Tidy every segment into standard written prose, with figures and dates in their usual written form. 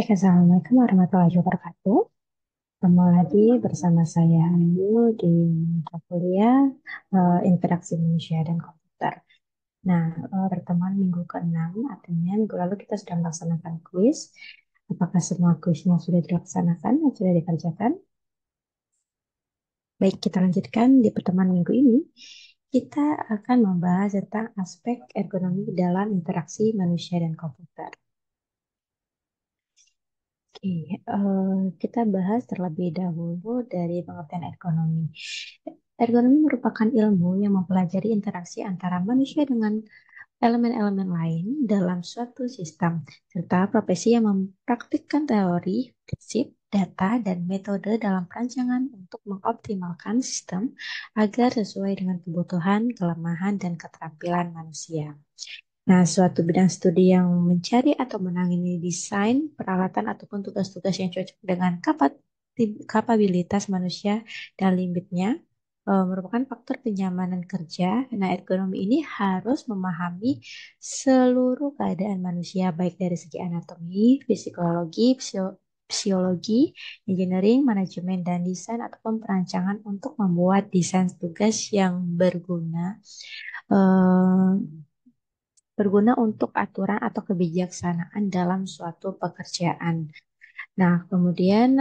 Baik, Assalamualaikum warahmatullahi wabarakatuh. Ketemu lagi bersama saya Ayu di mata kuliah Interaksi Manusia dan Komputer. Nah, pertemuan minggu ke-6 artinya minggu lalu kita sudah melaksanakan kuis. Apakah semua kuisnya sudah dilaksanakan dan sudah dikerjakan? Baik, kita lanjutkan di pertemuan minggu ini. Kita akan membahas tentang aspek ergonomi dalam interaksi manusia dan komputer. Oke, kita bahas terlebih dahulu dari pengertian ergonomi. Ergonomi merupakan ilmu yang mempelajari interaksi antara manusia dengan elemen-elemen lain dalam suatu sistem, serta profesi yang mempraktikkan teori, prinsip, data, dan metode dalam perancangan untuk mengoptimalkan sistem agar sesuai dengan kebutuhan, kelemahan, dan keterampilan manusia. Nah, suatu bidang studi yang mencari atau menangani desain, peralatan, ataupun tugas-tugas yang cocok dengan kapabilitas manusia dan limitnya merupakan faktor kenyamanan kerja. Nah, ergonomi ini harus memahami seluruh keadaan manusia, baik dari segi anatomi, psikologi, psikologi, engineering, manajemen, dan desain ataupun perancangan untuk membuat desain tugas yang eh, berguna untuk aturan atau kebijaksanaan dalam suatu pekerjaan. Nah, kemudian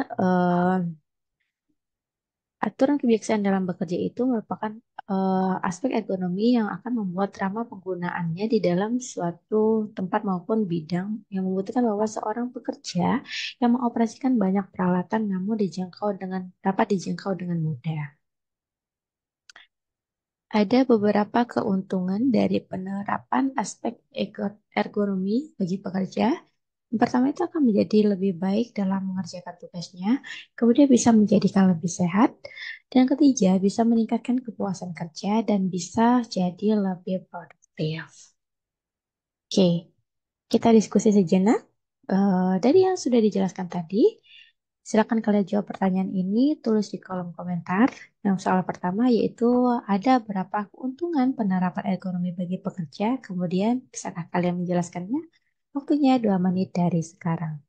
aturan kebijaksanaan dalam bekerja itu merupakan aspek ergonomi yang akan membuat ramah penggunaannya di dalam suatu tempat maupun bidang yang membutuhkan bahwa seorang pekerja yang mengoperasikan banyak peralatan namun dapat dijangkau dengan mudah. Ada beberapa keuntungan dari penerapan aspek ergonomi bagi pekerja. Yang pertama itu akan menjadi lebih baik dalam mengerjakan tugasnya, kemudian bisa menjadikan lebih sehat, dan ketiga bisa meningkatkan kepuasan kerja dan bisa jadi lebih produktif. Oke, kita diskusi sejenak. Dari yang sudah dijelaskan tadi, silakan kalian jawab pertanyaan ini, tulis di kolom komentar. Yang soal pertama yaitu ada berapa keuntungan penerapan ergonomi bagi pekerja, kemudian bisakah kalian menjelaskannya? Waktunya 2 menit dari sekarang.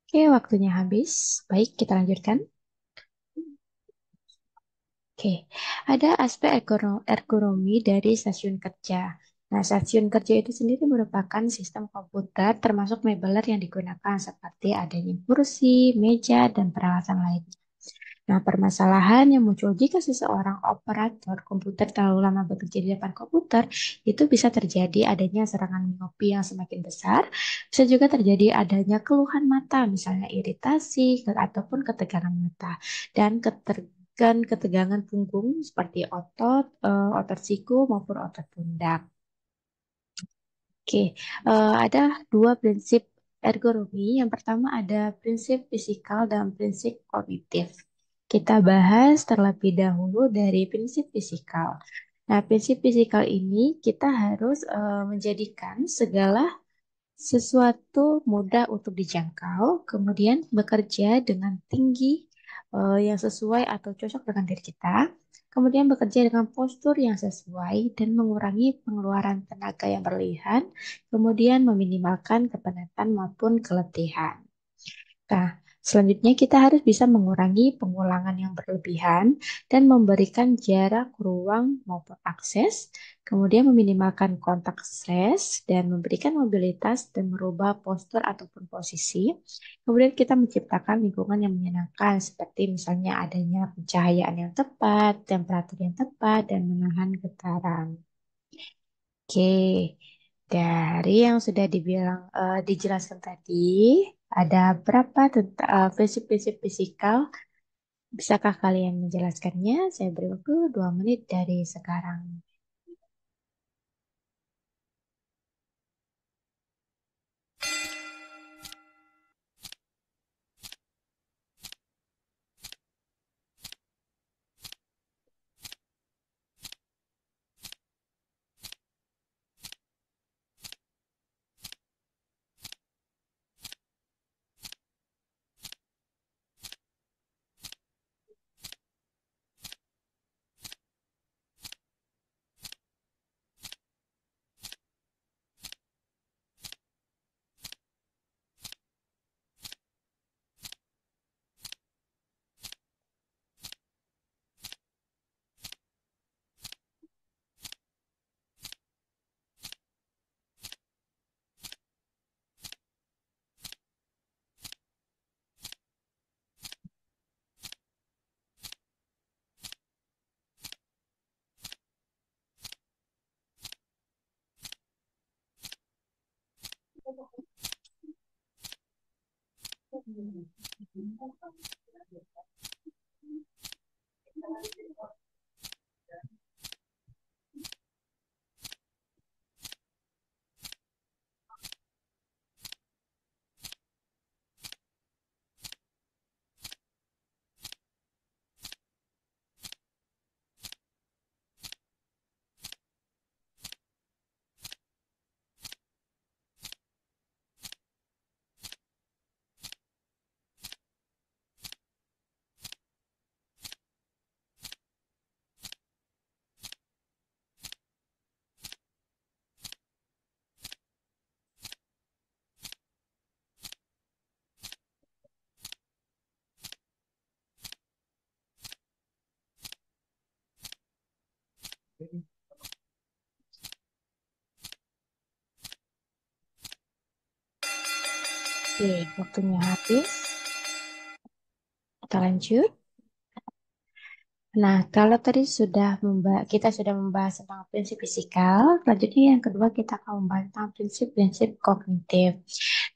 Oke, waktunya habis. Baik, kita lanjutkan. Oke, ada aspek ergonomi dari stasiun kerja. Nah, stasiun kerja itu sendiri merupakan sistem komputer termasuk mebeler yang digunakan seperti adanya kursi, meja, dan peralatan lainnya. Nah, permasalahan yang muncul jika seseorang operator komputer terlalu lama bekerja di depan komputer, itu bisa terjadi adanya serangan miopi yang semakin besar, bisa juga terjadi adanya keluhan mata, misalnya iritasi ataupun ketegangan mata, dan ketegangan punggung seperti otot siku maupun otot pundak. Oke, ada dua prinsip ergonomi. Yang pertama ada prinsip fisikal dan prinsip kognitif. Kita bahas terlebih dahulu dari prinsip fisikal. Nah, prinsip fisikal ini kita harus menjadikan segala sesuatu mudah untuk dijangkau, kemudian bekerja dengan tinggi yang sesuai atau cocok dengan diri kita, kemudian bekerja dengan postur yang sesuai dan mengurangi pengeluaran tenaga yang berlebihan, kemudian meminimalkan kepenatan maupun keletihan. Nah, selanjutnya kita harus bisa mengurangi pengulangan yang berlebihan dan memberikan jarak ruang maupun akses, kemudian meminimalkan kontak stres dan memberikan mobilitas dan merubah postur ataupun posisi. Kemudian kita menciptakan lingkungan yang menyenangkan seperti misalnya adanya pencahayaan yang tepat, temperatur yang tepat, dan menahan getaran. Oke, dari yang sudah dijelaskan tadi, ada berapa tentang prinsip-prinsip fisikal? Bisakah kalian menjelaskannya? Saya beri waktu 2 menit dari sekarang. Oke, waktunya habis. Kita lanjut. Nah, kalau tadi kita sudah membahas tentang prinsip fisikal, selanjutnya yang kedua kita akan membahas tentang prinsip-prinsip kognitif.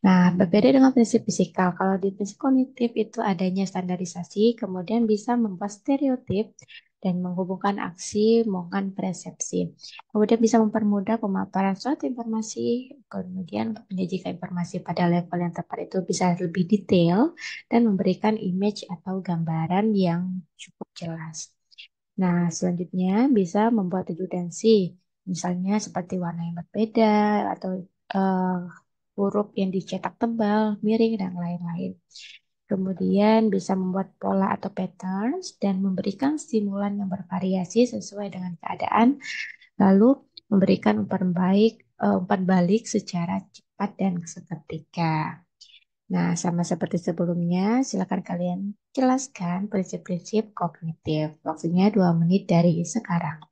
Nah, berbeda dengan prinsip fisikal, kalau di prinsip kognitif itu adanya standarisasi, kemudian bisa membuat stereotip dan menghubungkan aksi dengan persepsi. Kemudian bisa mempermudah pemaparan suatu informasi, kemudian untuk menyajikan informasi pada level yang tepat itu bisa lebih detail dan memberikan image atau gambaran yang cukup jelas. Nah, selanjutnya bisa membuat redundansi, misalnya seperti warna yang berbeda atau eh, huruf yang dicetak tebal, miring, dan lain-lain. Kemudian bisa membuat pola atau patterns dan memberikan stimulan yang bervariasi sesuai dengan keadaan, lalu memberikan umpan balik secara cepat dan seketika. Nah, sama seperti sebelumnya, silakan kalian jelaskan prinsip-prinsip kognitif. Waktunya 2 menit dari sekarang.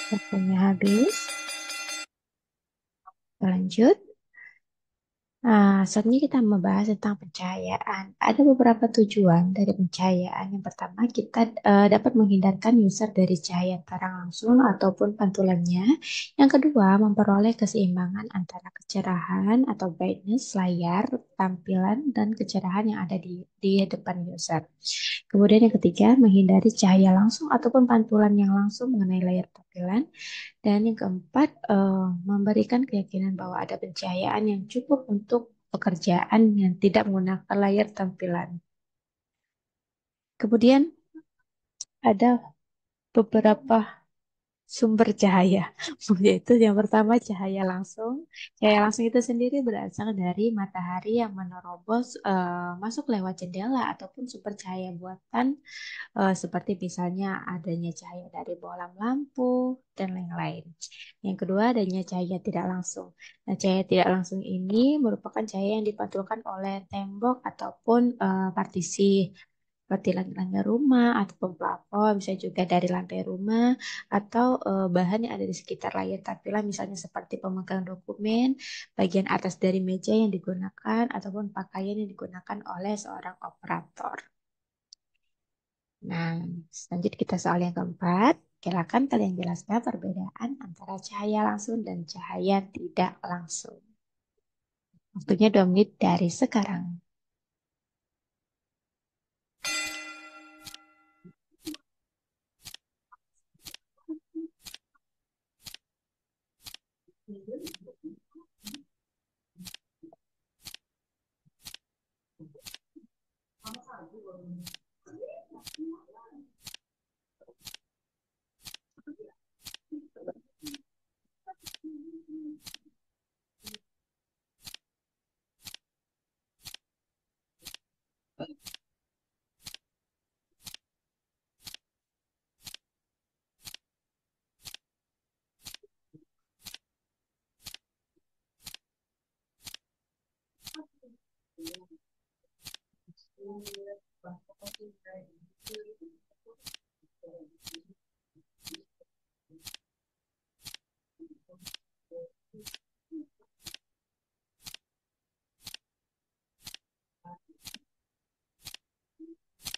Waktunya habis. Lanjut. Selanjutnya kita membahas tentang pencahayaan. Ada beberapa tujuan dari pencahayaan. Yang pertama, kita dapat menghindarkan user dari cahaya terang langsung ataupun pantulannya. Yang kedua, memperoleh keseimbangan antara kecerahan atau brightness layar, tampilan, dan kecerahan yang ada di depan user. Kemudian yang ketiga, menghindari cahaya langsung ataupun pantulan yang langsung mengenai layar tampilan. Dan yang keempat, memberikan keyakinan bahwa ada pencahayaan yang cukup untuk pekerjaan yang tidak menggunakan layar tampilan. Kemudian ada beberapa sumber cahaya, yaitu yang pertama cahaya langsung. Cahaya langsung itu sendiri berasal dari matahari yang menerobos masuk lewat jendela ataupun sumber cahaya buatan seperti misalnya adanya cahaya dari bohlam lampu dan lain-lain. Yang kedua adanya cahaya tidak langsung. Nah, cahaya tidak langsung ini merupakan cahaya yang dipantulkan oleh tembok ataupun partisi seperti langit-langit rumah ataupun plafon, bisa juga dari lantai rumah atau bahan yang ada di sekitar layar tampilan, misalnya seperti pemegang dokumen, bagian atas dari meja yang digunakan ataupun pakaian yang digunakan oleh seorang operator. Nah, selanjutnya kita soal yang keempat. Silakan kalian jelaskan perbedaan antara cahaya langsung dan cahaya tidak langsung. Waktunya 2 menit dari sekarang.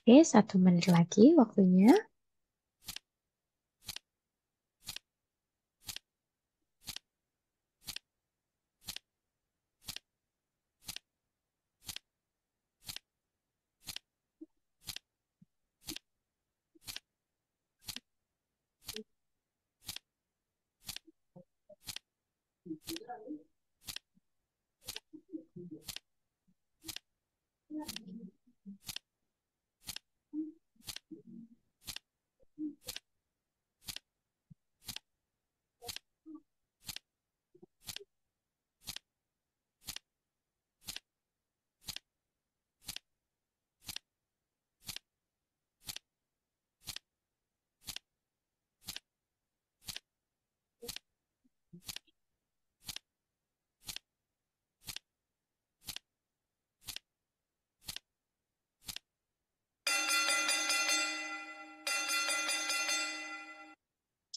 Oke, 1 menit lagi waktunya.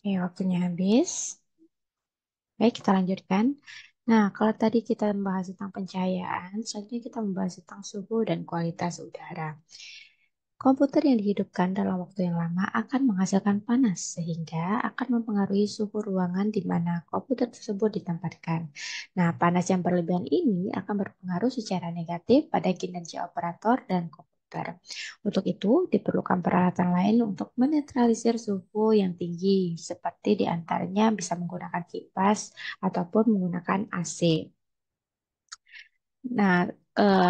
Oke, waktunya habis. Baik, kita lanjutkan. Nah, kalau tadi kita membahas tentang pencahayaan, selanjutnya kita membahas tentang suhu dan kualitas udara. Komputer yang dihidupkan dalam waktu yang lama akan menghasilkan panas, sehingga akan mempengaruhi suhu ruangan di mana komputer tersebut ditempatkan. Nah, panas yang berlebihan ini akan berpengaruh secara negatif pada kinerja operator dan komputer. Untuk itu, diperlukan peralatan lain untuk menetralisir suhu yang tinggi, seperti diantaranya bisa menggunakan kipas ataupun menggunakan AC. Nah,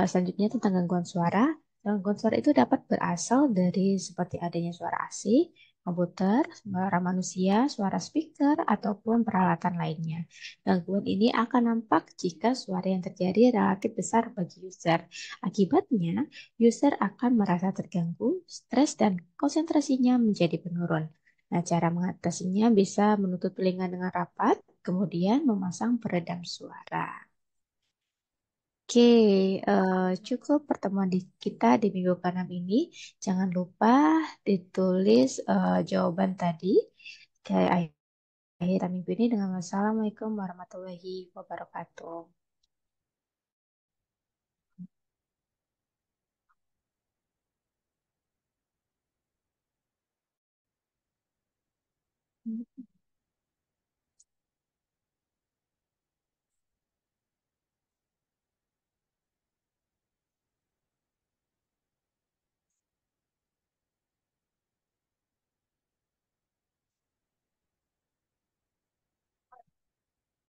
selanjutnya tentang gangguan suara. Gangguan suara itu dapat berasal dari seperti adanya suara asing, komputer, suara manusia, suara speaker, ataupun peralatan lainnya. Gangguan ini akan nampak jika suara yang terjadi relatif besar bagi user. Akibatnya, user akan merasa terganggu, stres, dan konsentrasinya menjadi menurun. Nah, cara mengatasinya bisa menutup telinga dengan rapat, kemudian memasang peredam suara. Oke, cukup pertemuan kita di minggu ke-6 ini. Jangan lupa ditulis jawaban tadi. Oke, Akhir minggu ini dengan wassalamualaikum warahmatullahi wabarakatuh.